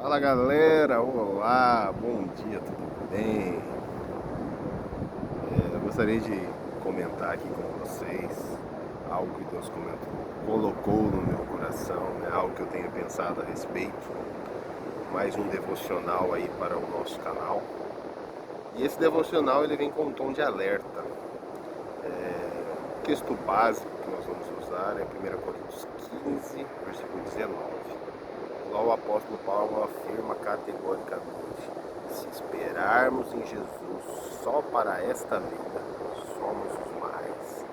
Fala galera, olá, bom dia, tudo bem? Eu gostaria de comentar aqui com vocês algo que Deus colocou no meu coração, né? Algo que eu tenho pensado a respeito, mais um devocional aí para o nosso canal. E esse devocional ele vem com um tom de alerta. O texto básico que nós vamos usar é 1 Coríntios 15, versículo 19. Lá o apóstolo Paulo afirma categoricamente: se esperarmos em Jesus só para esta vida, somos os mais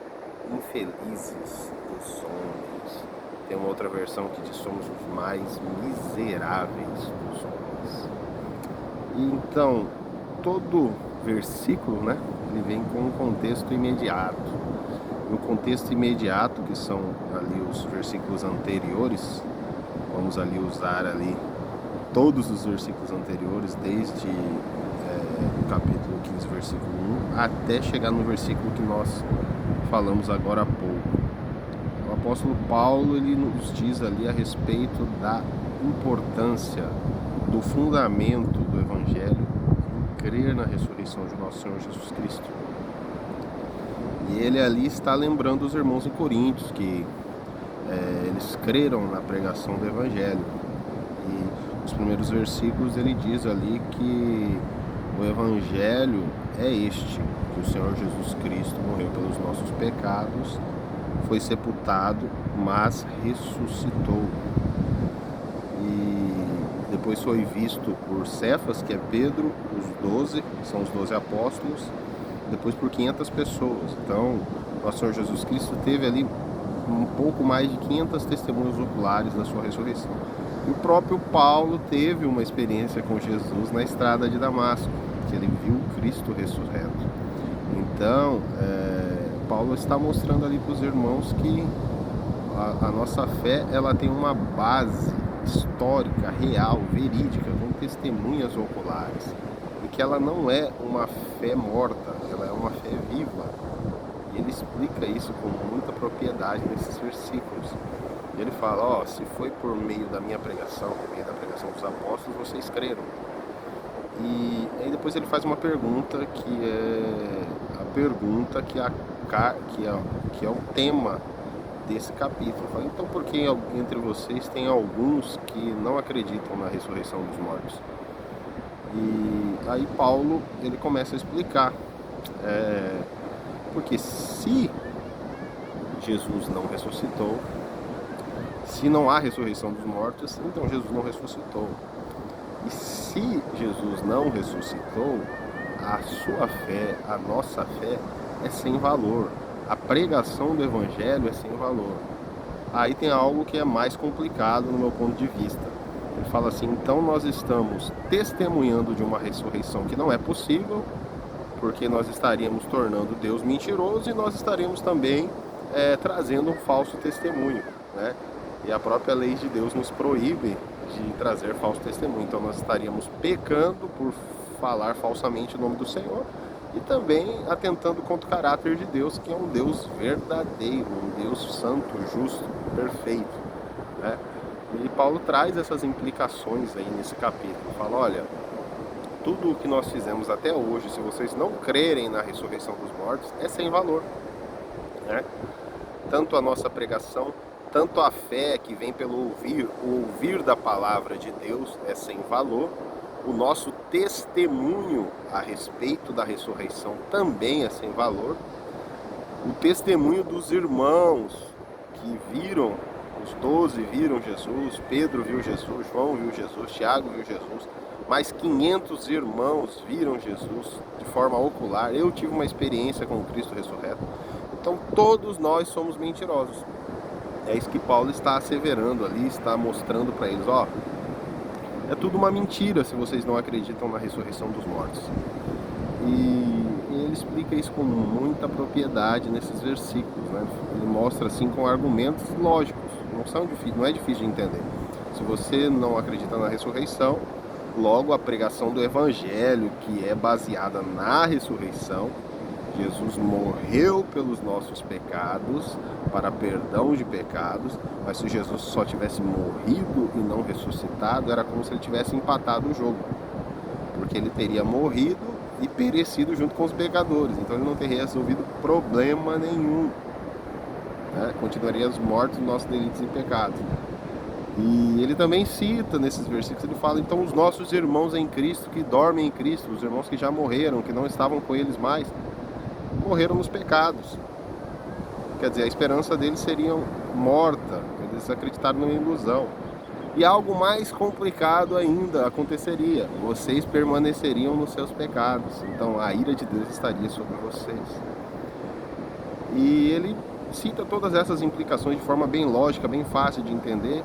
infelizes dos homens. Tem uma outra versão que diz: somos os mais miseráveis dos homens. E então, todo versículo, né, ele vem com um contexto imediato. No contexto imediato, que são ali os versículos anteriores, vamos ali usar ali todos os versículos anteriores, desde o capítulo 15, versículo 1, até chegar no versículo que nós falamos agora há pouco. O apóstolo Paulo, ele nos diz ali a respeito da importância do fundamento do Evangelho em crer na ressurreição de nosso Senhor Jesus Cristo. E ele ali está lembrando os irmãos em Coríntios que eles creram na pregação do Evangelho. E nos primeiros versículos ele diz ali que o Evangelho é este, que o Senhor Jesus Cristo morreu pelos nossos pecados, foi sepultado, mas ressuscitou. E depois foi visto por Cefas, que é Pedro, os 12, que são os 12 apóstolos, depois por 500 pessoas. Então, nosso Senhor Jesus Cristo teve ali um pouco mais de 500 testemunhas oculares da sua ressurreição. E o próprio Paulo teve uma experiência com Jesus na estrada de Damasco, que ele viu Cristo ressurreto. Então, Paulo está mostrando ali para os irmãos que a nossa fé, ela tem uma base histórica, real, verídica, com testemunhas oculares, e que ela não é uma fé morta, ela é uma fé viva. E ele explica isso com muita propriedade nesses versículos. E ele fala: se foi por meio da minha pregação, por meio da pregação dos apóstolos, vocês creram. E aí depois ele faz uma pergunta que é a pergunta que é o tema desse capítulo. Fala: então por que entre vocês tem alguns que não acreditam na ressurreição dos mortos? E aí Paulo, ele começa a explicar. Porque se Jesus não ressuscitou, se não há ressurreição dos mortos, então Jesus não ressuscitou. E se Jesus não ressuscitou, a sua fé, a nossa fé é sem valor. A pregação do Evangelho é sem valor. Aí tem algo que é mais complicado no meu ponto de vista. Ele fala assim: então nós estamos testemunhando de uma ressurreição que não é possível, porque nós estaríamos tornando Deus mentiroso e nós estaríamos também trazendo um falso testemunho, né? E a própria lei de Deus nos proíbe de trazer falso testemunho. Então nós estaríamos pecando por falar falsamente o nome do Senhor e também atentando contra o caráter de Deus, que é um Deus verdadeiro, um Deus santo, justo, perfeito, né? E Paulo traz essas implicações aí nesse capítulo. Fala: olha, tudo o que nós fizemos até hoje, se vocês não crerem na ressurreição dos mortos, é sem valor, né? Tanto a nossa pregação, tanto a fé que vem pelo o ouvir da palavra de Deus é sem valor. O nosso testemunho a respeito da ressurreição também é sem valor. O testemunho dos irmãos que viram, os 12 viram Jesus, Pedro viu Jesus, João viu Jesus, Tiago viu Jesus, mais 500 irmãos viram Jesus de forma ocular. Eu tive uma experiência com o Cristo ressurreto. Então todos nós somos mentirosos. É isso que Paulo está asseverando ali, está mostrando para eles: é tudo uma mentira se vocês não acreditam na ressurreição dos mortos. E ele explica isso com muita propriedade nesses versículos, né? Ele mostra assim com argumentos lógicos, não é difícil de entender. Se você não acredita na ressurreição, logo a pregação do Evangelho, que é baseada na ressurreição, Jesus morreu pelos nossos pecados, para perdão de pecados, mas se Jesus só tivesse morrido e não ressuscitado, era como se ele tivesse empatado o jogo, porque ele teria morrido e perecido junto com os pecadores, então ele não teria resolvido problema nenhum, né? Continuaríamos mortos nos nossos delitos e pecados. E ele também cita nesses versículos, ele fala, então os nossos irmãos em Cristo que dormem em Cristo, os irmãos que já morreram, que não estavam com eles mais, morreram nos pecados. Quer dizer, a esperança deles seria morta, eles acreditaram numa ilusão. E algo mais complicado ainda aconteceria, vocês permaneceriam nos seus pecados, então a ira de Deus estaria sobre vocês. E ele cita todas essas implicações de forma bem lógica, bem fácil de entender,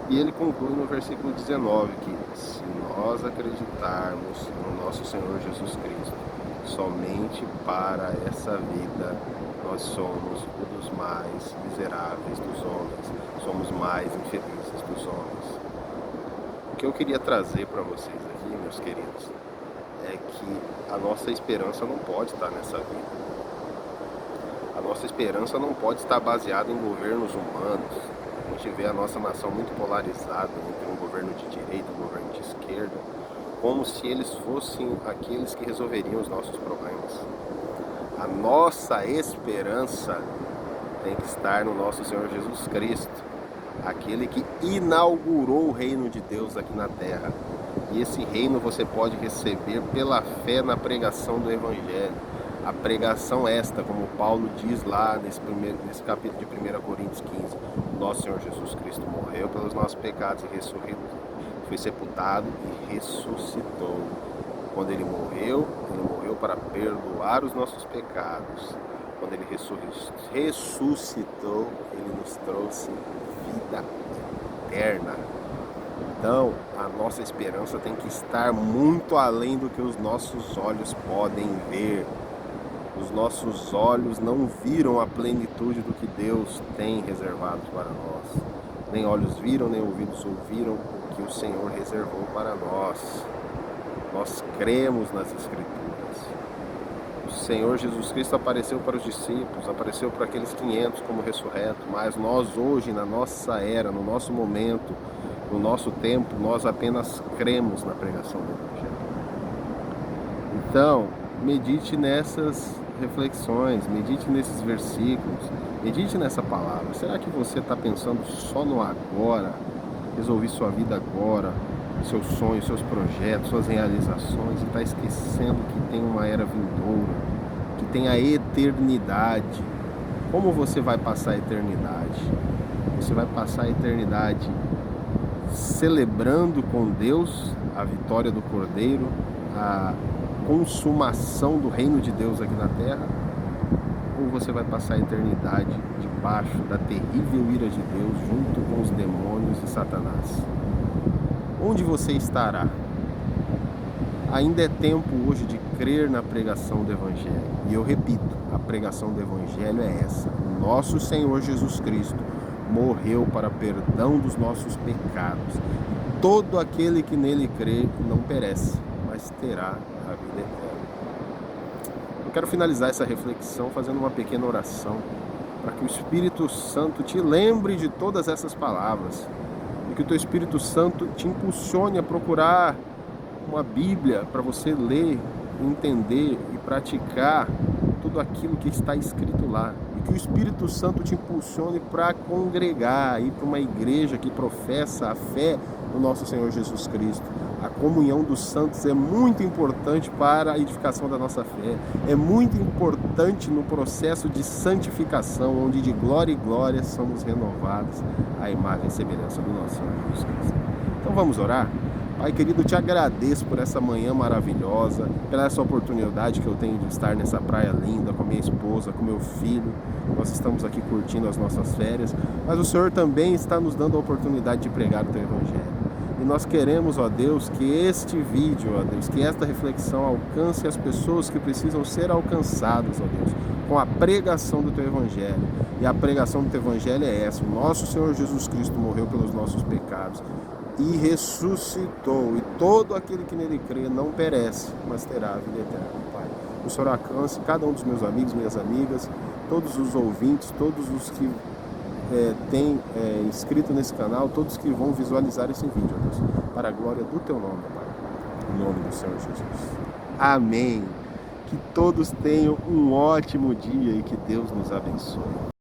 e ele conclui no versículo 19 que se nós acreditarmos no nosso Senhor Jesus Cristo, somente para essa vida, nós somos um dos mais miseráveis dos homens, somos mais infelizes dos homens. O que eu queria trazer para vocês aqui, meus queridos, é que a nossa esperança não pode estar nessa vida. A nossa esperança não pode estar baseada em governos humanos. A gente vê a nossa nação muito polarizada entre um governo de direita e um governo de esquerda, como se eles fossem aqueles que resolveriam os nossos problemas. A nossa esperança tem que estar no nosso Senhor Jesus Cristo, aquele que inaugurou o reino de Deus aqui na terra. E esse reino você pode receber pela fé na pregação do Evangelho. A pregação esta, como Paulo diz lá nesse capítulo de 1 Coríntios 15, nosso Senhor Jesus Cristo morreu pelos nossos pecados e ressurgiu, foi sepultado e ressuscitou. Quando ele morreu para perdoar os nossos pecados. Quando ele ressuscitou, ele nos trouxe vida eterna. Então, a nossa esperança tem que estar muito além do que os nossos olhos podem ver. Os nossos olhos não viram a plenitude do que Deus tem reservado para nós. Nem olhos viram, nem ouvidos ouviram o que o Senhor reservou para nós. Nós cremos nas Escrituras. O Senhor Jesus Cristo apareceu para os discípulos, apareceu para aqueles 500 como ressurreto, mas nós hoje, na nossa era, no nosso momento, no nosso tempo, nós apenas cremos na pregação do Evangelho. Então, medite nessas reflexões, medite nesses versículos, medite nessa palavra. Será que você está pensando só no agora, resolver sua vida agora, seus sonhos, seus projetos, suas realizações, e está esquecendo que tem uma era vindoura, que tem a eternidade? Como você vai passar a eternidade? Você vai passar a eternidade celebrando com Deus a vitória do Cordeiro, a consumação do reino de Deus aqui na terra, ou você vai passar a eternidade debaixo da terrível ira de Deus junto com os demônios e Satanás? Onde você estará? Ainda é tempo hoje de crer na pregação do Evangelho. E eu repito, a pregação do Evangelho é essa: o nosso Senhor Jesus Cristo morreu para perdão dos nossos pecados. Todo aquele que nele crê não perece, mas terá a vida eterna. Eu quero finalizar essa reflexão fazendo uma pequena oração, para que o Espírito Santo te lembre de todas essas palavras, e que o teu Espírito Santo te impulsione a procurar uma Bíblia para você ler, entender e praticar tudo aquilo que está escrito lá. E que o Espírito Santo te impulsione para congregar, ir para uma igreja que professa a fé no nosso Senhor Jesus Cristo. A comunhão dos santos é muito importante para a edificação da nossa fé. É muito importante no processo de santificação, onde de glória em glória somos renovados à imagem e semelhança do nosso Senhor Jesus Cristo. Então vamos orar? Pai querido, eu te agradeço por essa manhã maravilhosa, pela essa oportunidade que eu tenho de estar nessa praia linda com a minha esposa, com meu filho. Nós estamos aqui curtindo as nossas férias, mas o Senhor também está nos dando a oportunidade de pregar o teu Evangelho. E nós queremos, ó Deus, que este vídeo, ó Deus, que esta reflexão alcance as pessoas que precisam ser alcançadas, ó Deus, com a pregação do teu Evangelho. E a pregação do teu Evangelho é essa: o nosso Senhor Jesus Cristo morreu pelos nossos pecados e ressuscitou, e todo aquele que nele crê não perece, mas terá a vida eterna. Pai, o Senhor alcance cada um dos meus amigos, minhas amigas, todos os ouvintes, todos os que têm inscrito nesse canal, todos que vão visualizar esse vídeo, ó Deus, para a glória do Teu nome, Pai, em nome do Senhor Jesus. Amém. Que todos tenham um ótimo dia e que Deus nos abençoe.